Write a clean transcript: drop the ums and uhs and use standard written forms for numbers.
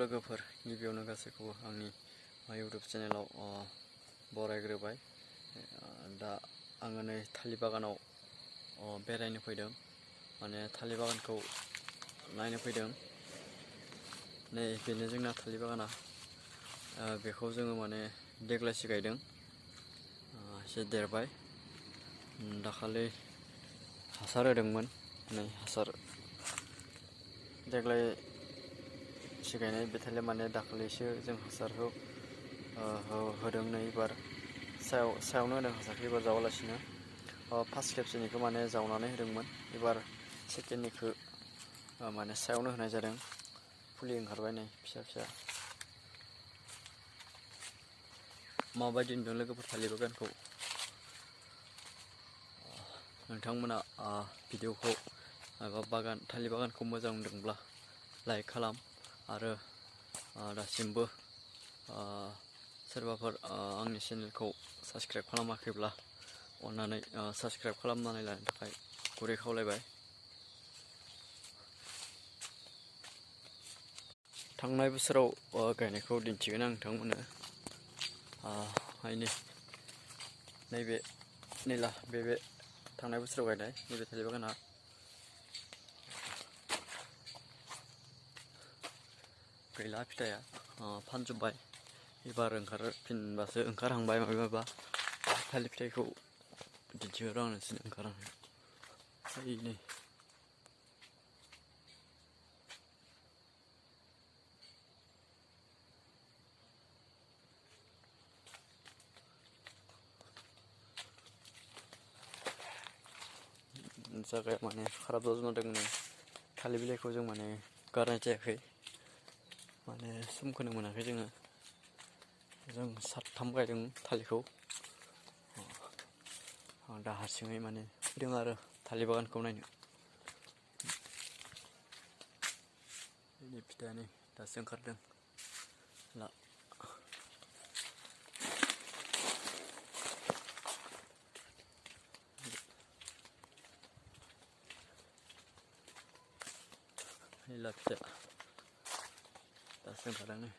लोगोफोर गिबियावनो गासैखौबो आंनि इउटुब चेनेलाव बरायग्रोबाय। दा आङो नै थालिर बागानाव बेरायनो फैदों, माने थालिर बागानखौ नायनो फैदों। नै बेनो जोंना थालिर बागाना। बेखौ जोङो माने देग्लायसो गायदों, एसे देरबाय। दाखालि हासार होदोंमोन, नै हासार देग्लाय गायनाय बे थालिर माने दाखालिसो जों हासारखौ होदों। नै एबार सायावनो होदों हासारखौ, एबार जावालासिनो फार्स्ट खेबसेनिखौ माने जावनानै होदोंमोन, एबार सेकेन्डनिखौ माने सायावनो होनाय जादों। फुलि ओंखारबाय नै फिसा फिसा। माबायदि नुदों लोगोफोर थालिर बागानखौ? नोंथांमोना भिडिअखौ एबा थालिर बागानखौ मोजां मोनदोंब्ला लाइक खालाम, आरो दासिमबो सोरबाफोर आंनि चेनेलखौ साबस्क्राइब खालामाखैब्ला अन्नानै साबस्क्राइब खालामनानै लानो थाखाय गुरै खावलायबाय। थांनाय बोसोराव गायनायखौ दिन्थिगोन आं नोंथांमोननो। नैबे बे थांनाय बोसोराव गायनाय नैबे थालिर बागाना गैला, फिथाइया फानजोब्बाय। एबार ओंखारफिनबासो ओंखारहांबाय माबा थालिर फिथाइखौ दिन्थिहर आं नोंसोरनो ओंखारहांनाय। नै जायगाया माने खाराब जाजोबना दङ। नै थालिर बिलाइखौ जों माने गारनाय जायाखै, माने समखौनो मोनाखै जोङो। जों 7 गायदों थालिरखौ। आं दा हारसिङै माने फैदों आरो थालिर बागानखौ नायनो। बेनि फिथाइया नै दासो ओंखारदों। फिथाइया दासो ओंखारदों।